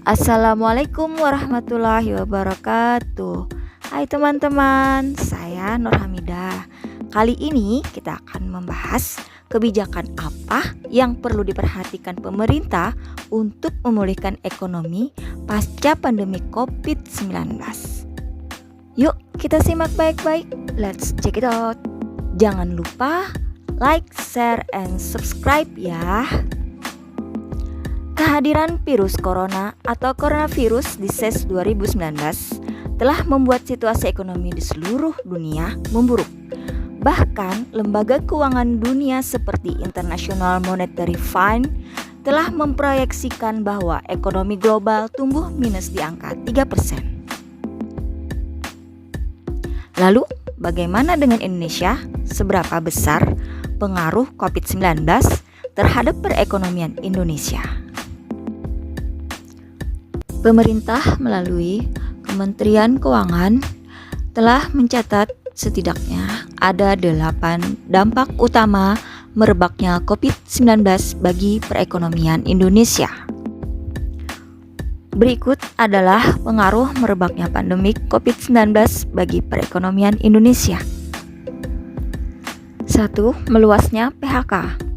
Assalamualaikum warahmatullahi wabarakatuh. Hai teman-teman, saya Nur Hamidah. Kali ini kita akan membahas kebijakan apa yang perlu diperhatikan pemerintah untuk memulihkan ekonomi pasca pandemi COVID-19. Yuk kita simak baik-baik, let's check it out. Jangan lupa like, share, and subscribe ya. Kehadiran virus corona atau coronavirus disease 2019 telah membuat situasi ekonomi di seluruh dunia memburuk. Bahkan lembaga keuangan dunia seperti International Monetary Fund telah memproyeksikan bahwa ekonomi global tumbuh minus di angka 3%. Lalu, bagaimana dengan Indonesia? Seberapa besar pengaruh COVID-19 terhadap perekonomian Indonesia? Pemerintah melalui Kementerian Keuangan telah mencatat setidaknya ada 8 dampak utama merebaknya COVID-19 bagi perekonomian Indonesia. Berikut adalah pengaruh merebaknya pandemik COVID-19 bagi perekonomian Indonesia. 1. Meluasnya PHK.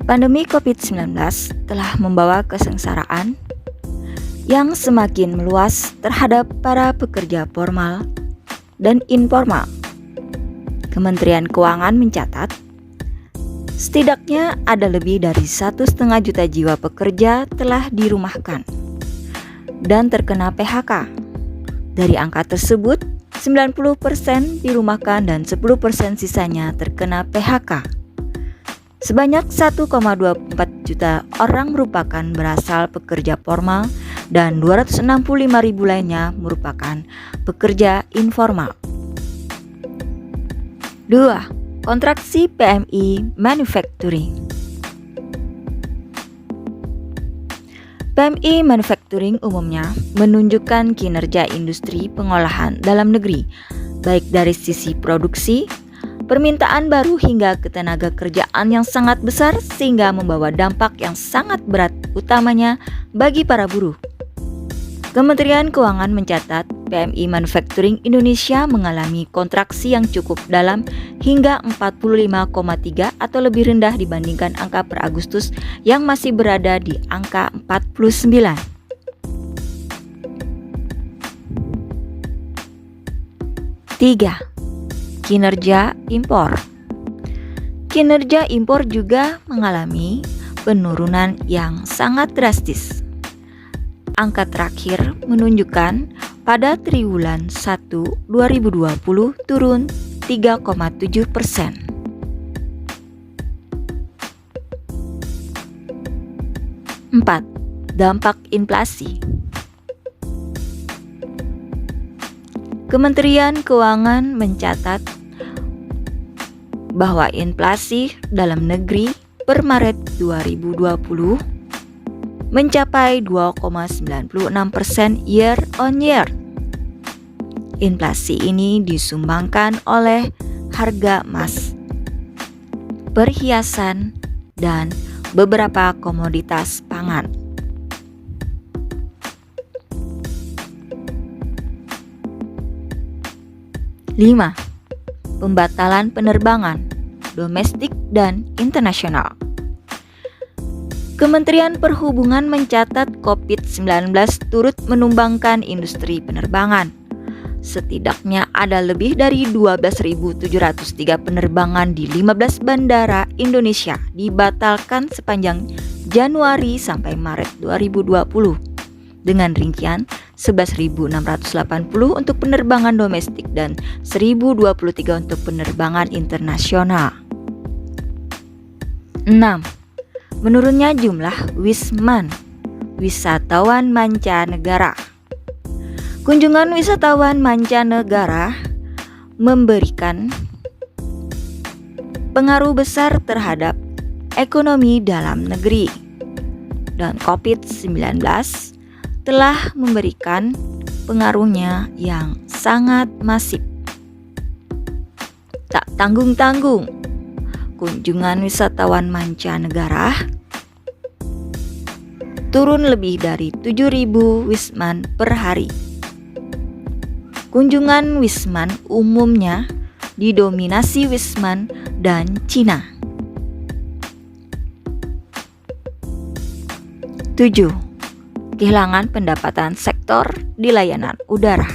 Pandemi COVID-19 telah membawa kesengsaraan yang semakin meluas terhadap para pekerja formal dan informal. Kementerian Keuangan mencatat, setidaknya ada lebih dari 1,5 juta jiwa pekerja telah dirumahkan dan terkena PHK. Dari angka tersebut, 90% dirumahkan dan 10% sisanya terkena PHK. Sebanyak 1,24 juta orang merupakan berasal pekerja formal dan 265.000 lainnya merupakan pekerja informal. 2. Kontraksi PMI Manufacturing. PMI Manufacturing umumnya menunjukkan kinerja industri pengolahan dalam negeri, baik dari sisi produksi, permintaan baru hingga ketenaga kerjaan yang sangat besar sehingga membawa dampak yang sangat berat utamanya bagi para buruh. Kementerian Keuangan mencatat PMI Manufacturing Indonesia mengalami kontraksi yang cukup dalam hingga 45,3 atau lebih rendah dibandingkan angka per Agustus yang masih berada di angka 49. 3. Kinerja impor. Kinerja impor juga mengalami penurunan yang sangat drastis. Angka terakhir menunjukkan pada triwulan 1 2020 turun 3,7%. 4. Dampak inflasi. Kementerian Keuangan mencatat bahwa inflasi dalam negeri per Maret 2020 mencapai 2,96% year on year. Inflasi ini disumbangkan oleh harga emas, perhiasan, dan beberapa komoditas pangan. 5. Pembatalan penerbangan domestik dan internasional. Kementerian Perhubungan mencatat COVID-19 turut menumbangkan industri penerbangan. Setidaknya ada lebih dari 12.703 penerbangan di 15 bandara Indonesia dibatalkan sepanjang Januari sampai Maret 2020. Dengan rincian 11.680 untuk penerbangan domestik dan 1.023 untuk penerbangan internasional. 6. Menurunnya jumlah wisman, wisatawan mancanegara. Kunjungan wisatawan mancanegara memberikan pengaruh besar terhadap ekonomi dalam negeri, dan COVID-19 telah memberikan pengaruhnya yang sangat masif. Tak tanggung-tanggung, kunjungan wisatawan mancanegara turun lebih dari 7.000 wisman per hari. Kunjungan wisman umumnya didominasi wisman dan Cina. 7. Kehilangan pendapatan sektor di layanan udara.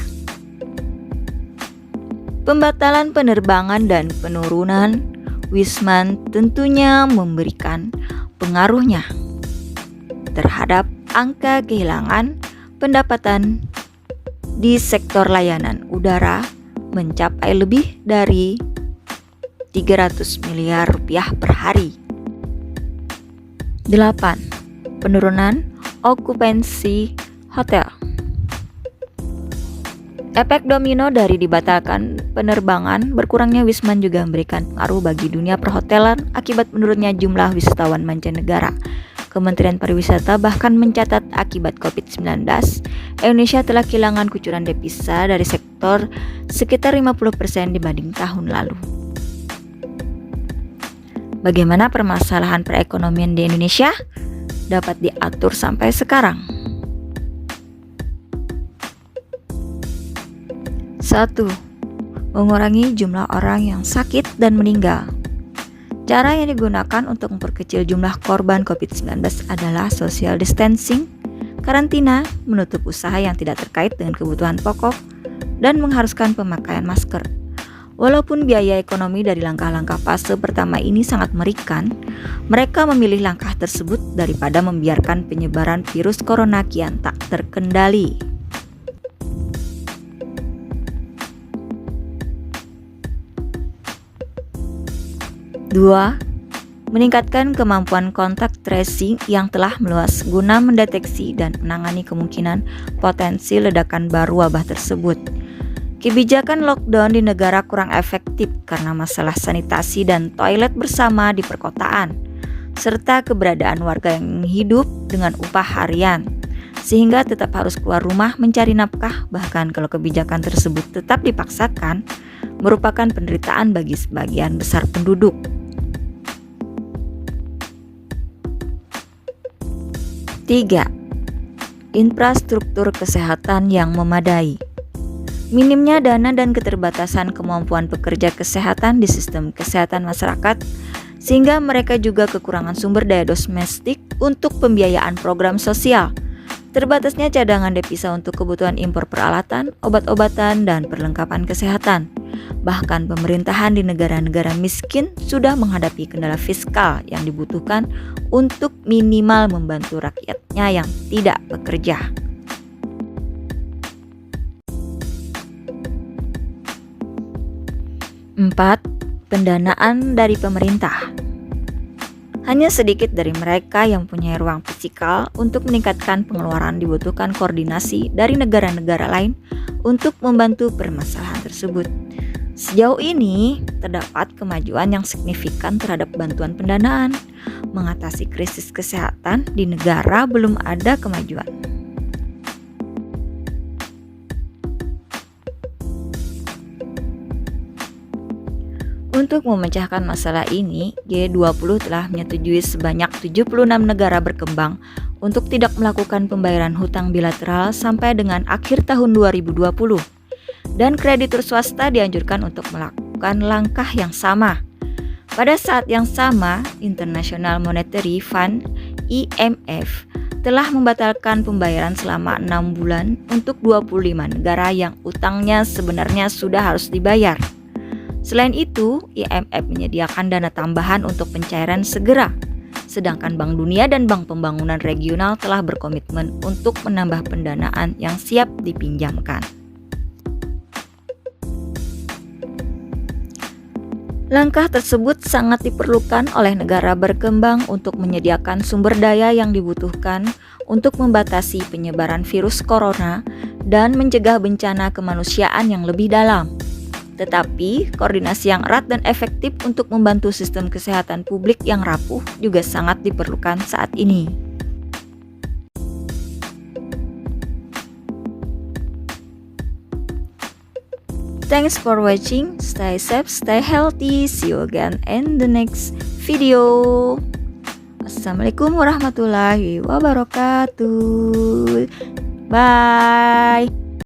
Pembatalan penerbangan dan penurunan wisman tentunya memberikan pengaruhnya terhadap angka kehilangan pendapatan di sektor layanan udara mencapai lebih dari 300 miliar rupiah per hari. 8. Penurunan okupansi hotel. Efek domino dari dibatalkan penerbangan, berkurangnya wisman juga memberikan pengaruh bagi dunia perhotelan akibat menurunnya jumlah wisatawan mancanegara. Kementerian Pariwisata bahkan mencatat akibat COVID-19, Indonesia telah kehilangan kucuran devisa dari sektor sekitar 50% dibanding tahun lalu. Bagaimana permasalahan perekonomian di Indonesia dapat diatur sampai sekarang? 1. Mengurangi jumlah orang yang sakit dan meninggal. Cara yang digunakan untuk memperkecil jumlah korban COVID-19 adalah social distancing, karantina, menutup usaha yang tidak terkait dengan kebutuhan pokok, dan mengharuskan pemakaian masker. Walaupun biaya ekonomi dari langkah-langkah fase pertama ini sangat mengerikan, mereka memilih langkah tersebut daripada membiarkan penyebaran virus corona kian tak terkendali. 2. Meningkatkan kemampuan kontak tracing yang telah meluas guna mendeteksi dan menangani kemungkinan potensi ledakan baru wabah tersebut. Kebijakan lockdown di negara kurang efektif karena masalah sanitasi dan toilet bersama di perkotaan, serta keberadaan warga yang hidup dengan upah harian, sehingga tetap harus keluar rumah mencari nafkah. Bahkan kalau kebijakan tersebut tetap dipaksakan, merupakan penderitaan bagi sebagian besar penduduk. 3. Infrastruktur kesehatan yang memadai. Minimnya dana dan keterbatasan kemampuan pekerja kesehatan di sistem kesehatan masyarakat, sehingga mereka juga kekurangan sumber daya domestik untuk pembiayaan program sosial. Terbatasnya cadangan devisa untuk kebutuhan impor peralatan, obat-obatan, dan perlengkapan kesehatan. Bahkan pemerintahan di negara-negara miskin sudah menghadapi kendala fiskal yang dibutuhkan untuk minimal membantu rakyatnya yang tidak bekerja. 4. Pendanaan dari pemerintah. Hanya sedikit dari mereka yang punya ruang fiskal untuk meningkatkan pengeluaran. Dibutuhkan koordinasi dari negara-negara lain untuk membantu permasalahan tersebut. Sejauh ini, terdapat kemajuan yang signifikan terhadap bantuan pendanaan. Mengatasi krisis kesehatan di negara belum ada kemajuan. Untuk memecahkan masalah ini, G20 telah menyetujui sebanyak 76 negara berkembang untuk tidak melakukan pembayaran hutang bilateral sampai dengan akhir tahun 2020. Dan kreditur swasta dianjurkan untuk melakukan langkah yang sama. Pada saat yang sama, International Monetary Fund (IMF) telah membatalkan pembayaran selama 6 bulan untuk 25 negara yang utangnya sebenarnya sudah harus dibayar. Selain itu, IMF menyediakan dana tambahan untuk pencairan segera, sedangkan Bank Dunia dan Bank Pembangunan Regional telah berkomitmen untuk menambah pendanaan yang siap dipinjamkan. Langkah tersebut sangat diperlukan oleh negara berkembang untuk menyediakan sumber daya yang dibutuhkan untuk membatasi penyebaran virus corona dan mencegah bencana kemanusiaan yang lebih dalam. Tetapi, koordinasi yang erat dan efektif untuk membantu sistem kesehatan publik yang rapuh juga sangat diperlukan saat ini. Thanks for watching. Stay safe, stay healthy. See you again in the next video. Wassalamualaikum warahmatullahi wabarakatuh. Bye.